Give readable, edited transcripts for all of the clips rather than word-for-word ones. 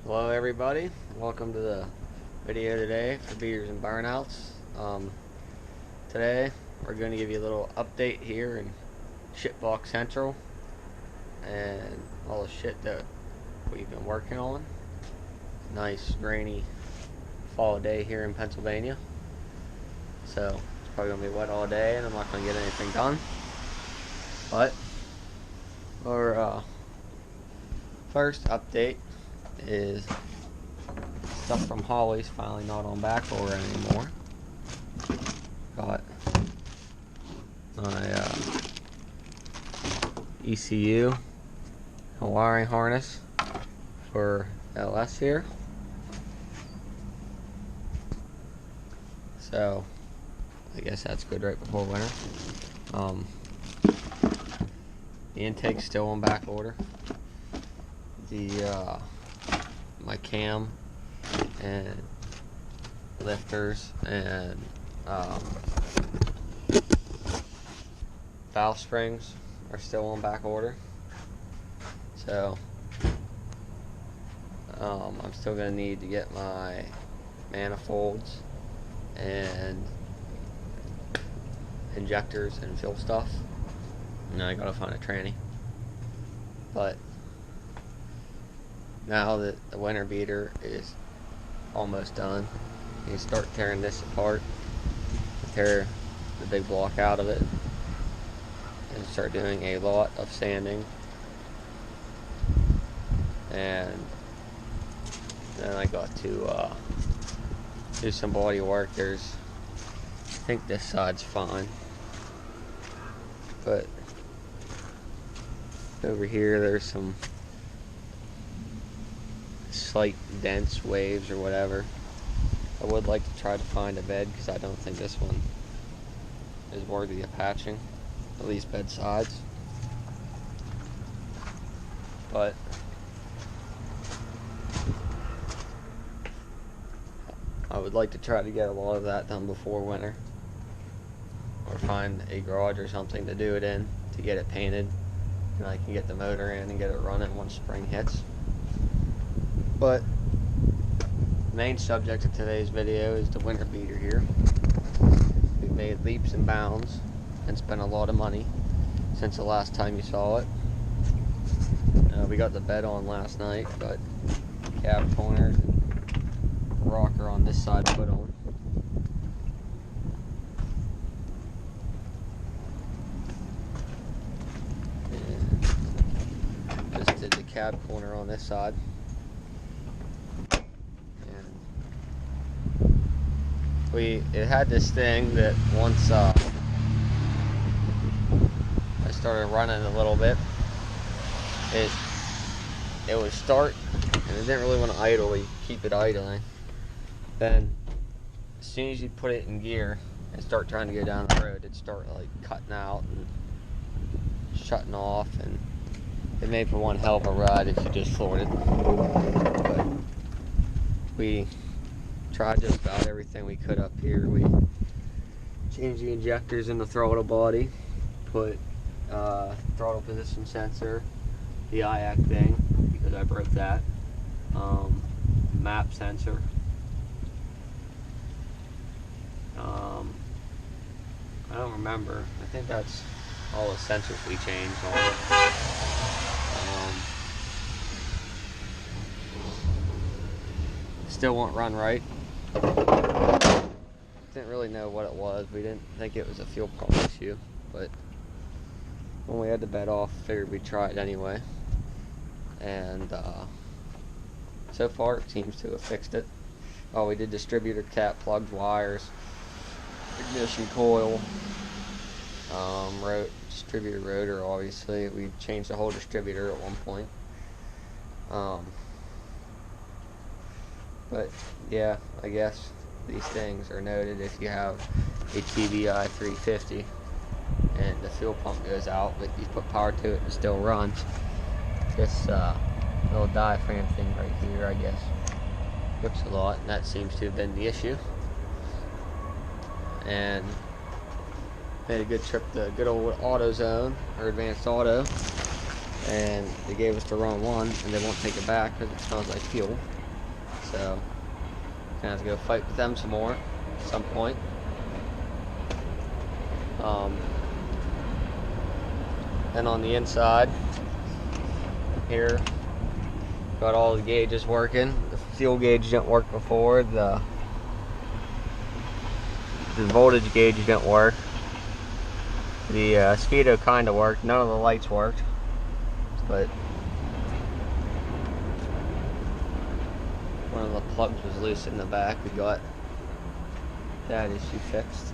Hello everybody, welcome to the video today for beaters and burnouts. Today we're going to give you a little update here in Shitbox Central and all the shit that we've been working on. Nice rainy fall day here in Pennsylvania, so it's probably going to be wet all day and I'm not going to get anything done. But our first update is stuff from Holly's finally not on back order anymore. Got my ECU and wiring harness for LS here. So I guess that's good right before winter. The intake's still on back order. The my cam and lifters and valve springs are still on back order, so I'm still gonna need to get my manifolds and injectors and fuel stuff, and I gotta find a tranny. But now that the winter beater is almost done, you can start tearing this apart, tear the big block out of it, and start doing a lot of sanding. And then I got to do some body work. I think this side's fine, but over here there's some slight dents, waves, or whatever. I would like to try to find a bed because I don't think this one is worthy of patching, at least bed sides. But I would like to try to get a lot of that done before winter, or find a garage or something to do it in to get it painted, and I can get the motor in and get it running once spring hits. But the main subject of today's video is the winter beater here. We've made leaps and bounds and spent a lot of money since the last time you saw it. We got the bed on last night, got cab corner and rocker on this side put on. And just did the cab corner on this side. It had this thing that once I started running a little bit, it would start, and it didn't really want to idle. You keep it idling. Then as soon as you put it in gear and start trying to go down the road, it'd start like cutting out and shutting off, and it made for one hell of a ride if you just floored it. But we tried just about everything we could up here. We changed the injectors in the throttle body, put throttle position sensor, the IAC thing because I broke that, map sensor, I don't remember. I think that's all the sensors we changed on it. Still won't run right. Didn't really know what it was. We didn't think it was a fuel pump issue, but when we had the bed off, figured we'd try it anyway. And so far it seems to have fixed it. Oh, we did distributor cap, plugged wires, ignition coil, distributor rotor. Obviously, we changed the whole distributor at one point. But yeah, I guess these things are noted if you have a TBI 350 and the fuel pump goes out, but you put power to it and it still runs. This little diaphragm thing right here, I guess, grips a lot, and that seems to have been the issue. And made a good trip to good old AutoZone, or Advanced Auto, and they gave us the wrong one, and they won't take it back because it smells like fuel. So gonna have to go fight with them some more at some point. Then on the inside here, got all the gauges working. The fuel gauge didn't work before. The voltage gauge didn't work. The speedo kind of worked. None of the lights worked, but one of the plugs was loose in the back. We got that issue fixed.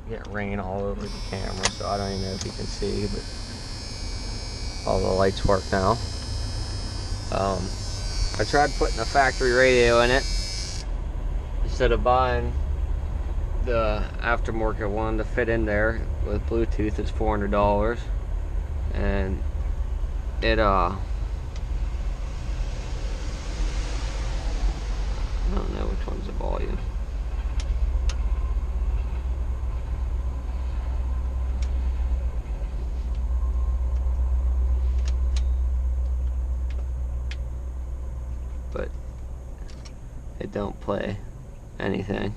Get rain all over the camera, so I don't even know if you can see, but all the lights work now. I tried putting a factory radio in it instead of buying the aftermarket one to fit in there with Bluetooth. It's $400, and it I don't know which one's the volume. But it don't play anything.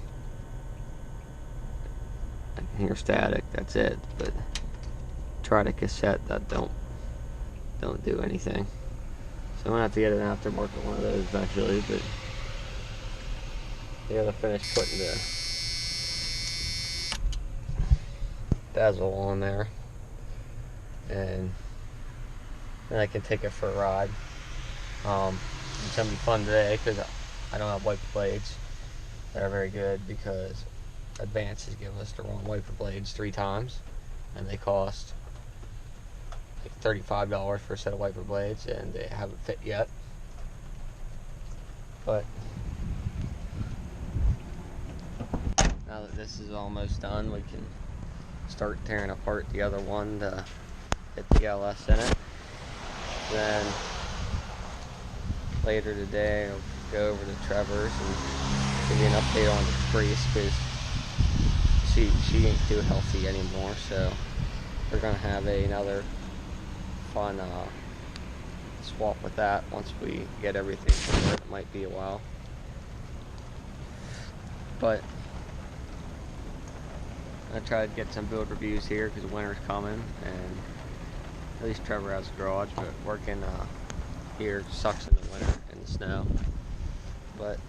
I can hear static, that's it. But try the cassette, that don't do anything. So I'm gonna have to get an aftermarket one of those eventually, but I gotta finish putting the bezel on there, and then I can take it for a ride. It's gonna be fun today because I don't have wiper blades that are very good, because Advance has given us the wrong wiper blades 3 times, and they cost like $35 for a set of wiper blades, and they haven't fit yet. But now that this is almost done, we can start tearing apart the other one to get the LS in it. Then later today I'll go over to Trevor's and give you an update on the Caprice, because she ain't too healthy anymore, so we're gonna have another fun swap with that once we get everything from it. It might be a while, but I try to get some build reviews here because winter's coming, and at least Trevor has a garage, but working here sucks in the winter and the snow. But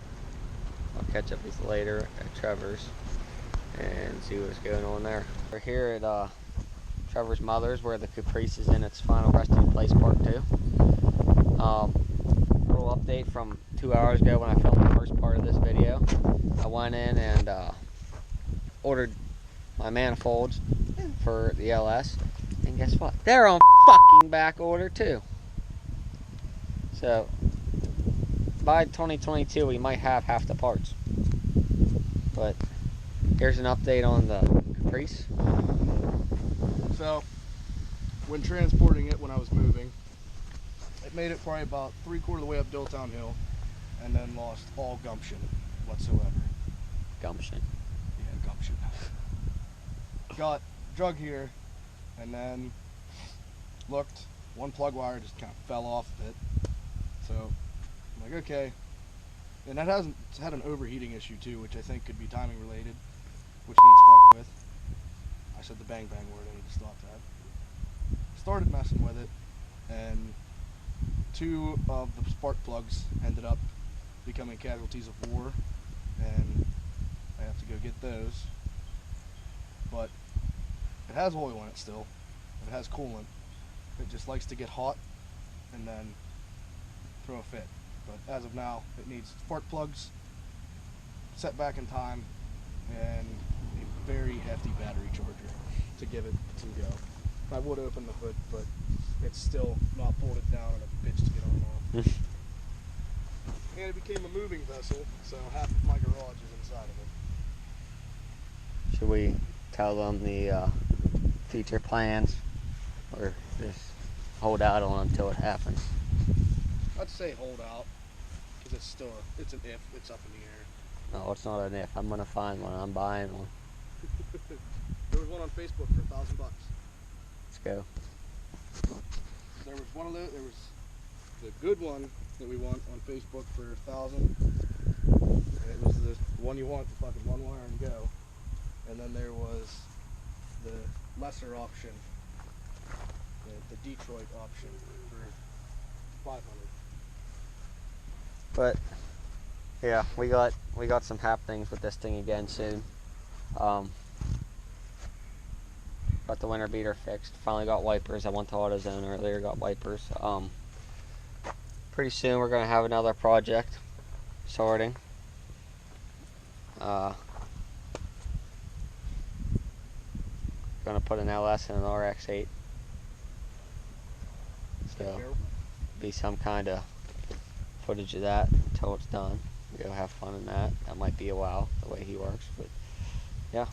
I'll catch up with you later at Trevor's and see what's going on there. We're here at Trevor's mother's, where the Caprice is in its final resting place, part 2. Little update from 2 hours ago when I filmed the first part of this video. I went in and ordered my manifolds for the LS, and guess what? They're on fucking back order too. So by 2022 we might have half the parts. But here's an update on the Caprice. So when transporting it, when I was moving, it made it probably about 3/4 of the way up Dilltown Hill, and then lost all gumption whatsoever. Gumption. Yeah, gumption. Got drug here, and then looked, one plug wire just kind of fell off of it. So I'm like, okay. And that hasn't had an overheating issue too, which I think could be timing related, which needs fucked with. I said the bang bang word, I need to stop that. Started messing with it, and 2 of the spark plugs ended up becoming casualties of war, and I have to go get those. But it has oil in it still. It has coolant. It just likes to get hot and then throw a fit. But as of now, it needs spark plugs, set back in time, and a very hefty battery charger to give it some go. I would open the hood, but it's still not bolted down and a bitch to get on and off. And it became a moving vessel, so half of my garage is inside of it. Should we tell them the future plans, or just hold out on until it happens? I'd say hold out, because it's an if. It's up in the air. No, it's not an if. I'm gonna find one. I'm buying one. There was one on Facebook for $1,000. Let's go. There was one of those. There was the good one that we want on Facebook for 1,000. And it was the one you want, the fucking one wire and go. And then there was the lesser option, the Detroit option for 500. But yeah, we got some happenings with this thing again soon. Got the winter beater fixed. Finally got wipers. I went to AutoZone earlier, got wipers. Pretty soon we're gonna have another project sorting. Gonna put an LS in an RX-8. So be some kind of footage of that until it's done. Go have fun in that. That might be a while the way he works, but yeah.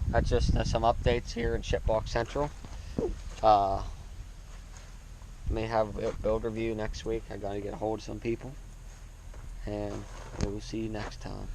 That's just some updates here in Shitbox Central. May have a build review next week. I gotta get a hold of some people, and we will see you next time.